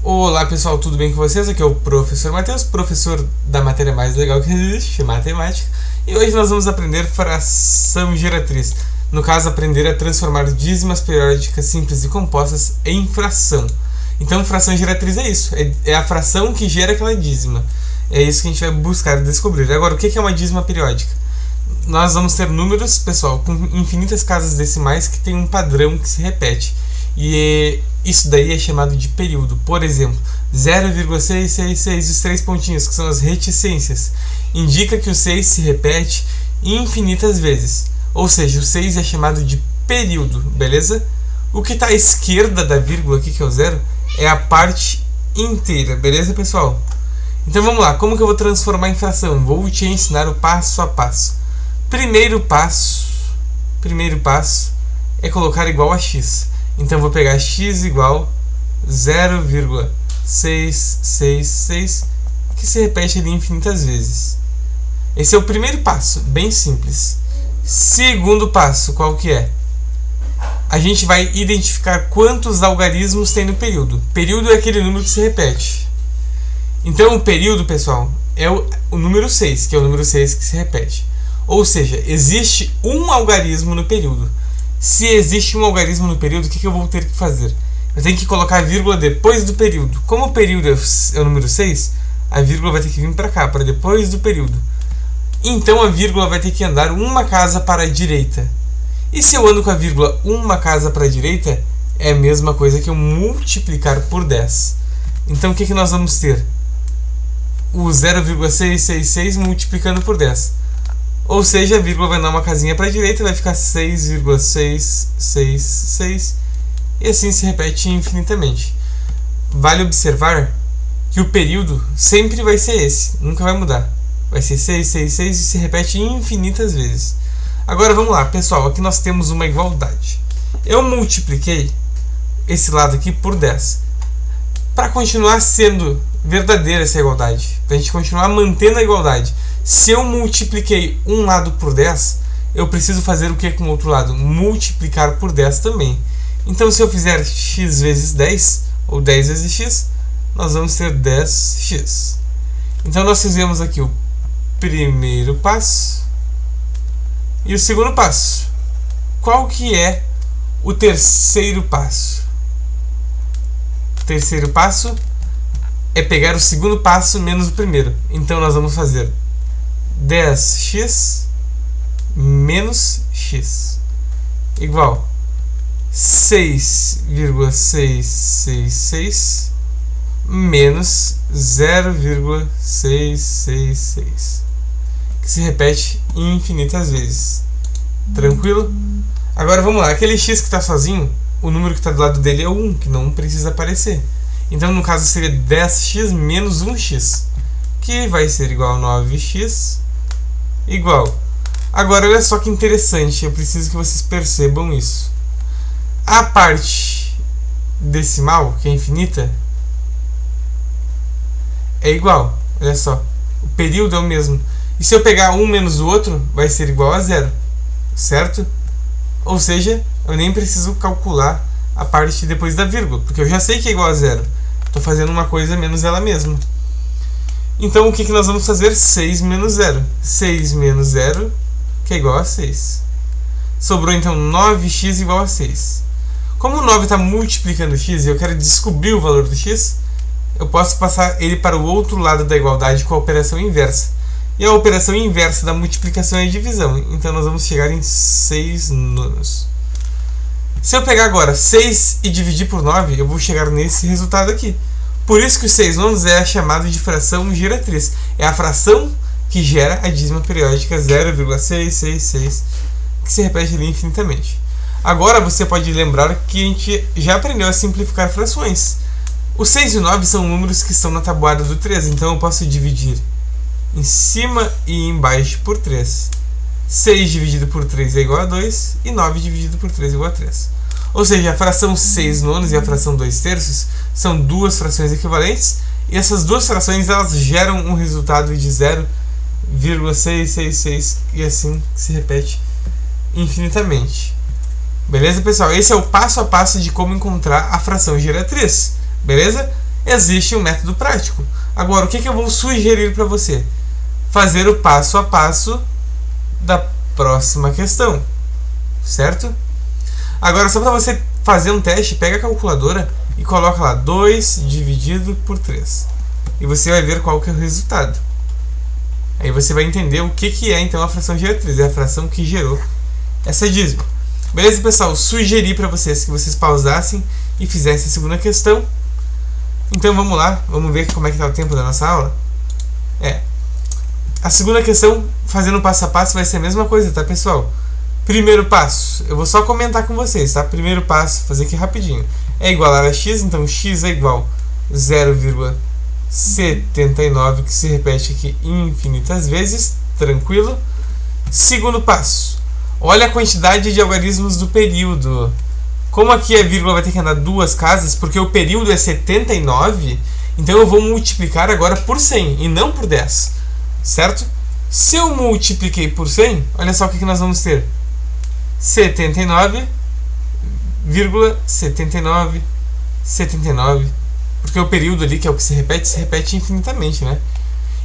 Olá pessoal, tudo bem com vocês? Aqui é o professor Matheus, professor da matéria mais legal que existe, matemática. E hoje nós vamos aprender fração geratriz. No caso, aprender a transformar dízimas periódicas simples e compostas em fração. Então, fração geratriz é isso, é a fração que gera aquela dízima. É isso que a gente vai buscar descobrir. Agora, o que é uma dízima periódica? Nós vamos ter números, pessoal, com infinitas casas decimais que tem um padrão que se repete. E isso daí é chamado de período. Por exemplo, 0,666, os 3 pontinhos, que são as reticências, indica que o 6 se repete infinitas vezes. Ou seja, o 6 é chamado de período, beleza? O que está à esquerda da vírgula aqui, que é o 0, é a parte inteira, beleza, pessoal? Então vamos lá, como que eu vou transformar em fração? Vou te ensinar o passo a passo. Primeiro passo é colocar igual a x. Então vou pegar x igual 0,666, que se repete ali infinitas vezes. Esse é o primeiro passo, bem simples. Segundo passo, qual que é? A gente vai identificar quantos algarismos tem no período. Período é aquele número que se repete. Então o período, pessoal, é o número 6, que é o número 6 que se repete. Ou seja, existe um algarismo no período. Se existe um algarismo no período, o que eu vou ter que fazer? Eu tenho que colocar a vírgula depois do período. Como o período é o número 6, a vírgula vai ter que vir para cá, para depois do período. Então a vírgula vai ter que andar uma casa para a direita. E se eu ando com a vírgula uma casa para a direita, é a mesma coisa que eu multiplicar por 10. Então o que nós vamos ter? O 0,666 multiplicando por 10. Ou seja, a vírgula vai dar uma casinha para a direita, vai ficar 6,666 e assim se repete infinitamente. Vale observar que o período sempre vai ser esse, nunca vai mudar. Vai ser 666 e se repete infinitas vezes. Agora vamos lá, pessoal, aqui nós temos uma igualdade. Eu multipliquei esse lado aqui por 10. Para continuar sendo verdadeira essa igualdade, para a gente continuar mantendo a igualdade, se eu multipliquei um lado por 10, eu preciso fazer o que com o outro lado? Multiplicar por 10 também. Então, se eu fizer x vezes 10, ou 10 vezes x, nós vamos ter 10x. Então, nós fizemos aqui o primeiro passo e o segundo passo. Qual que é o terceiro passo? O terceiro passo é pegar o segundo passo menos o primeiro. Então, nós vamos fazer 10x menos x igual 6,666 menos 0,666, que se repete infinitas vezes. Tranquilo? Agora vamos lá, aquele x que está sozinho, o número que está do lado dele é o 1, que não precisa aparecer. Então no caso seria 10x menos 1x, que vai ser igual a 9x igual. Agora olha só que interessante, eu preciso que vocês percebam isso. A parte decimal, que é infinita, é igual. Olha só, o período é o mesmo. E se eu pegar um menos o outro, vai ser igual a 0, certo? Ou seja, eu nem preciso calcular a parte depois da vírgula, porque eu já sei que é igual a 0. Estou fazendo uma coisa menos ela mesma. Então, o que nós vamos fazer? 6 menos 0. 6 menos 0, que é igual a 6. Sobrou, então, 9x igual a 6. Como o 9 está multiplicando x e eu quero descobrir o valor do x, eu posso passar ele para o outro lado da igualdade com a operação inversa. E a operação inversa da multiplicação é a divisão. Então, nós vamos chegar em 6 nonos. Se eu pegar agora 6 e dividir por 9, eu vou chegar nesse resultado aqui. Por isso que o 6 nonos é chamado de fração geratriz. É a fração que gera a dízima periódica 0,666, que se repete ali infinitamente. Agora você pode lembrar que a gente já aprendeu a simplificar frações. O 6 e o 9 são números que estão na tabuada do 3, então eu posso dividir em cima e embaixo por 3. 6 dividido por 3 é igual a 2 e 9 dividido por 3 é igual a 3. Ou seja, a fração 6 nonos e a fração 2 terços são duas frações equivalentes, e essas duas frações elas geram um resultado de 0,666 e assim se repete infinitamente. Beleza, pessoal? Esse é o passo a passo de como encontrar a fração geratriz. Beleza? existe um método prático. Agora, o que eu vou sugerir para você? Fazer o passo a passo da próxima questão, certo? Agora, só para você fazer um teste, pega a calculadora e coloca lá 2 dividido por 3. E você vai ver qual que é o resultado. Aí você vai entender o que é então a fração geratriz. É a fração que gerou essa dízima. Beleza, pessoal? Sugeri para vocês que vocês pausassem e fizessem a segunda questão. Então vamos lá, vamos ver como é que está o tempo da nossa aula. A segunda questão, fazendo passo a passo, vai ser a mesma coisa, tá, pessoal? Primeiro passo, eu vou só comentar com vocês, tá? Primeiro passo, fazer aqui rapidinho. É igualar a x, então x é igual a 0,79, que se repete aqui infinitas vezes, tranquilo? Segundo passo, olha a quantidade de algarismos do período. Como aqui a vírgula vai ter que andar duas casas, porque o período é 79, então eu vou multiplicar agora por 100 e não por 10, certo? Se eu multipliquei por 100, olha só o que nós vamos ter. 79,79, 79, porque o período ali, que é o que se repete infinitamente, né?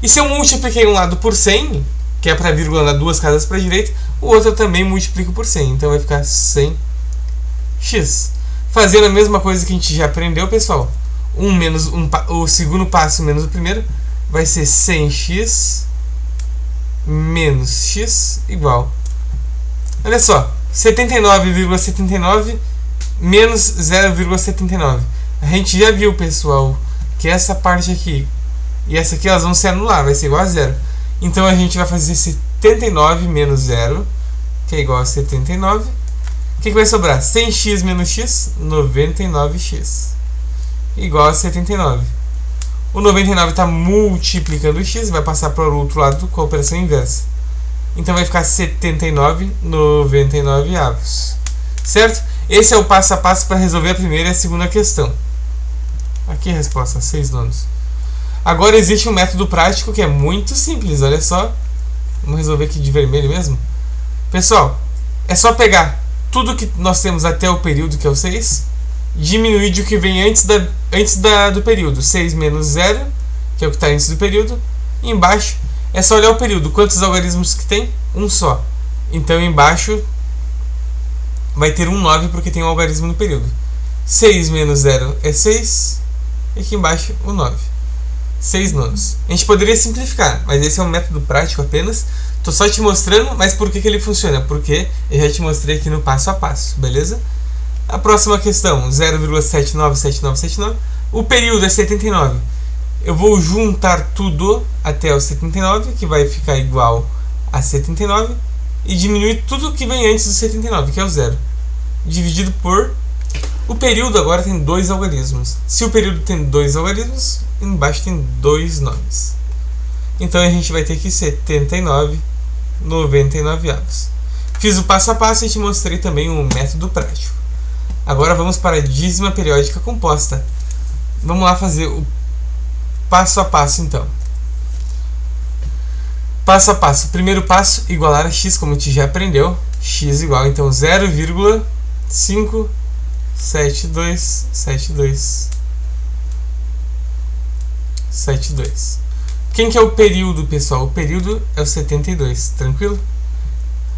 E se eu multipliquei um lado por 100, que é para a vírgula andar duas casas para a direita, o outro eu também multiplico por 100, então vai ficar 100x. Fazendo a mesma coisa que a gente já aprendeu, pessoal, o segundo passo menos o primeiro vai ser 100x menos x igual, olha só, 79,79 menos 0,79. A gente já viu, pessoal, que essa parte aqui e essa aqui elas vão se anular, vai ser igual a zero. Então a gente vai fazer 79 menos 0, que é igual a 79. O que vai sobrar? 100x menos x, 99x, igual a 79. O 99 está multiplicando o x, vai passar para o outro lado com a operação inversa. Então vai ficar 79/99, certo? Esse é o passo a passo para resolver a primeira e a segunda questão. Aqui a resposta, 6/9. Agora existe um método prático que é muito simples, olha só. Vamos resolver aqui de vermelho mesmo. Pessoal, é só pegar tudo que nós temos até o período, que é o 6, diminuir de o que vem antes do período. 6 menos 0, que é o que está antes do período. E embaixo é só olhar o período. Quantos algarismos que tem? Um só. Então embaixo vai ter 9 porque tem um algarismo no período. 6 menos 0 é 6. E aqui embaixo o 9. 6/9. A gente poderia simplificar, mas esse é um método prático apenas. Estou só te mostrando, mas por que ele funciona? Porque eu já te mostrei aqui no passo a passo, beleza? A próxima questão, 0,797979. O período é 79. Eu vou juntar tudo até o 79, que vai ficar igual a 79, e diminuir tudo que vem antes do 79, que é o 0. Dividido por... O período agora tem 2 algarismos. Se o período tem 2 algarismos, embaixo tem 2 nomes. Então a gente vai ter aqui 79/99. Fiz o passo a passo e te mostrei também um método prático. Agora vamos para a dízima periódica composta. Vamos lá fazer o passo a passo então. Passo a passo. Primeiro passo, igualar a x, como a gente já aprendeu. X igual, então, 0,57272. Quem que é o período, pessoal? O período é o 72, tranquilo?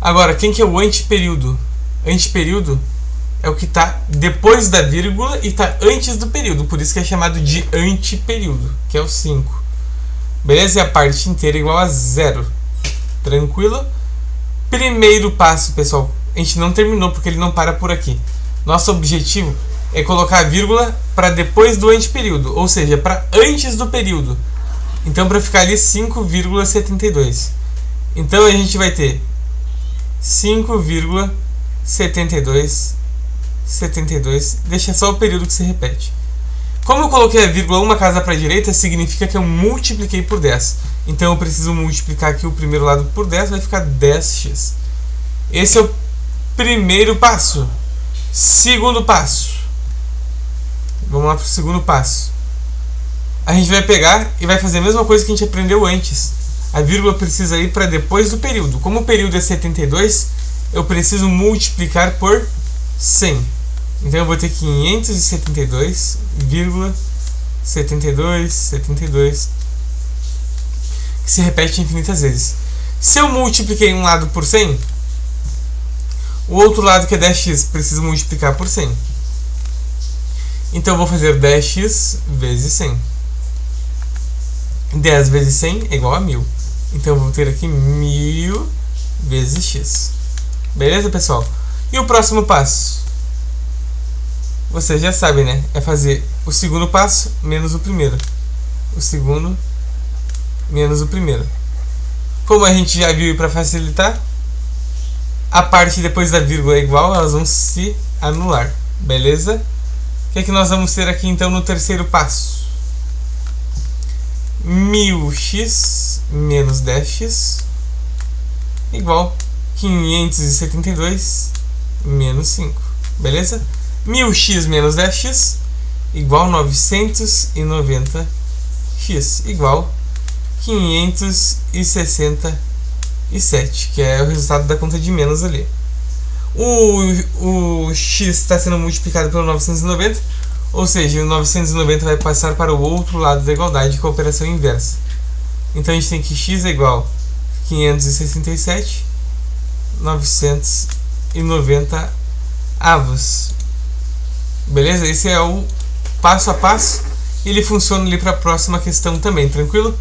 Agora, quem que é o antiperíodo? Antiperíodo é o que está depois da vírgula e está antes do período, por isso que é chamado de antiperíodo, que é o 5. Beleza? E a parte inteira é igual a 0. Tranquilo? Primeiro passo, pessoal, a gente não terminou porque ele não para por aqui. Nosso objetivo é colocar a vírgula para depois do antiperíodo, ou seja, para antes do período. Então, para ficar ali 5,72. Então, a gente vai ter 5,72. Deixa só o período que se repete. Como eu coloquei a vírgula uma casa para a direita, significa que eu multipliquei por 10. Então, eu preciso multiplicar aqui o primeiro lado por 10, vai ficar 10x. Esse é o primeiro passo. Segundo passo. Vamos lá para o segundo passo. A gente vai pegar e vai fazer a mesma coisa que a gente aprendeu antes. A vírgula precisa ir para depois do período. Como o período é 72, eu preciso multiplicar por 100. Então eu vou ter 572,72. 72, 72, que se repete infinitas vezes. Se eu multipliquei um lado por 100, o outro lado, que é 10x, preciso multiplicar por 100. Então eu vou fazer 10x vezes 100. 10 vezes 100 é igual a 1000. Então eu vou ter aqui 1000 vezes x. Beleza, pessoal? E o próximo passo? Vocês já sabem, né? É fazer o segundo passo menos o primeiro. O segundo menos o primeiro. Como a gente já viu, para facilitar, a parte depois da vírgula é igual, elas vão se anular. Beleza? O que é que nós vamos ter aqui então no terceiro passo? 1000x menos 10x igual 572 menos 5. Beleza? 1000x menos 10x igual 990x igual 567, que é o resultado da conta de menos ali. O x está sendo multiplicado pelo 990, ou seja, o 990 vai passar para o outro lado da igualdade, com a operação inversa. Então a gente tem que x é igual 567 990 avos. Beleza? Esse é o passo a passo. Ele funciona ali para a próxima questão também, tranquilo?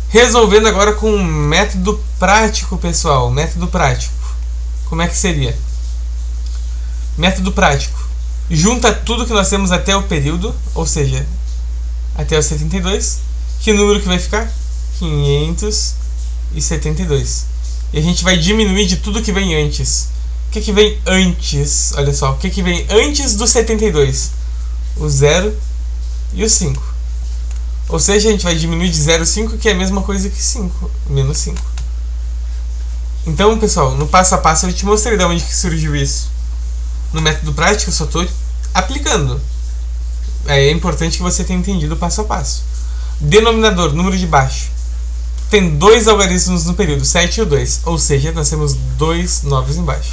Resolvendo agora com um método prático, pessoal. Método prático. Como é que seria? Método prático. Junta tudo que nós temos até o período, ou seja, até o 72. Que número que vai ficar? 572. E a gente vai diminuir de tudo que vem antes. O que vem antes? Olha só, o que vem antes do 72? O 0 e o 5. Ou seja, a gente vai diminuir de 0,5, que é a mesma coisa que 5, menos 5. Então, pessoal, no passo a passo eu te mostrei de onde que surgiu isso. No método prático eu só estou aplicando. É importante que você tenha entendido o passo a passo. Denominador, número de baixo. Tem dois algarismos no período, 7 e o 2. Ou seja, nós temos 2 9 embaixo.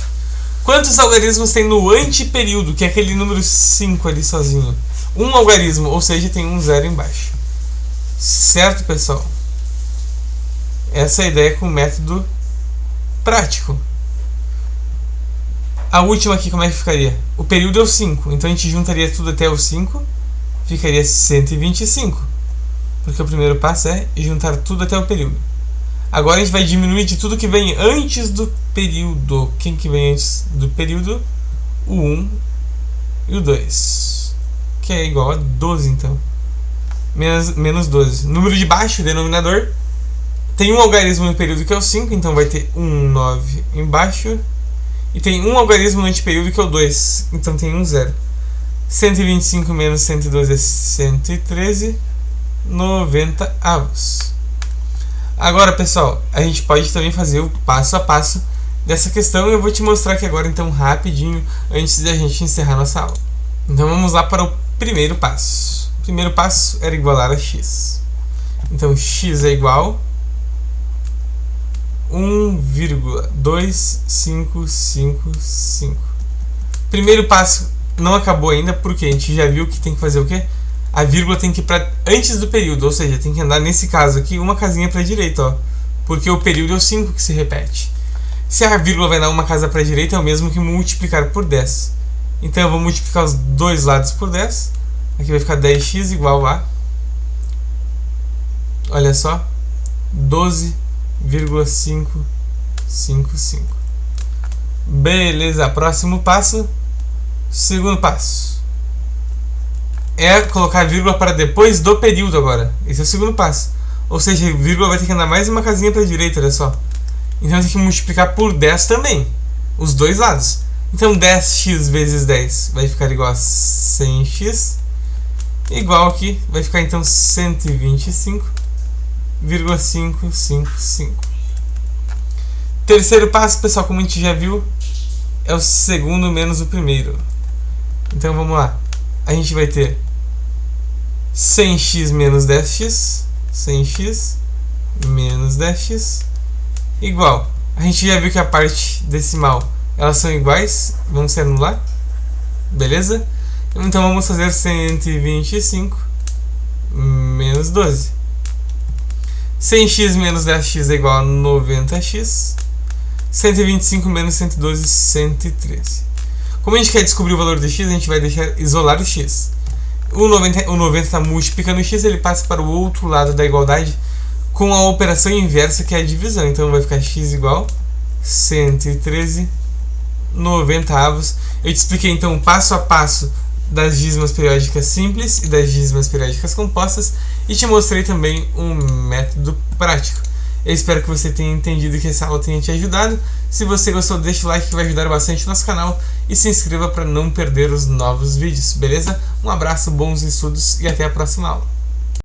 Quantos algarismos tem no anteperíodo, que é aquele número 5 ali sozinho? Um algarismo, ou seja, tem um 0 embaixo. Certo, pessoal? Essa é a ideia com o método prático. A última aqui, como é que ficaria? O período é o 5, então a gente juntaria tudo até o 5, ficaria 125. Porque o primeiro passo é juntar tudo até o período. Agora a gente vai diminuir de tudo que vem antes do período. Quem que vem antes do período? O 1 e o 2. Que é igual a 12, então. Menos 12. Número de baixo, denominador. Tem um algarismo no período que é o 5, então vai ter 1, 9 embaixo. E tem um algarismo no anteperíodo que é o 2, então tem um 0. 125 menos 112 é 113. 90 avos. Agora, pessoal, a gente pode também fazer o passo a passo dessa questão. Eu vou te mostrar aqui agora, então, rapidinho, antes de a gente encerrar nossa aula. Então, vamos lá para o primeiro passo. O primeiro passo era igualar a x. Então, x é igual 1,2555. Primeiro passo não acabou ainda, porque a gente já viu que tem que fazer o quê? A vírgula tem que ir para antes do período, ou seja, tem que andar nesse caso aqui uma casinha para a direita, ó, porque o período é o 5 que se repete. Se a vírgula vai dar uma casa para a direita, é o mesmo que multiplicar por 10. Então eu vou multiplicar os dois lados por 10. Aqui vai ficar 10x igual a, olha só, 12,555. Beleza, próximo passo, segundo passo. É colocar a vírgula para depois do período agora. Esse é o segundo passo. Ou seja, a vírgula vai ter que andar mais uma casinha para a direita, olha só. Então tem que multiplicar por 10 também. Os dois lados. Então 10x vezes 10 vai ficar igual a 100x. Igual aqui, vai ficar então 125,555. Terceiro passo, pessoal, como a gente já viu, é o segundo menos o primeiro. Então vamos lá. A gente vai ter 100x menos 10x, 100x menos 10x, igual. A gente já viu que a parte decimal, elas são iguais, vão se anular, beleza? Então vamos fazer 125 menos 12. 100x menos 10x é igual a 90x. 125 menos 112, 113. Como a gente quer descobrir o valor do x, a gente vai deixar isolar o x. O 90 está multiplicando o x, ele passa para o outro lado da igualdade com a operação inversa, que é a divisão. Então vai ficar x igual 113 90avos. Eu te expliquei então passo a passo das dízimas periódicas simples e das dízimas periódicas compostas e te mostrei também um método prático. Eu espero que você tenha entendido e que essa aula tenha te ajudado. Se você gostou, deixa o like que vai ajudar bastante o nosso canal e se inscreva para não perder os novos vídeos, beleza? Um abraço, bons estudos e até a próxima aula.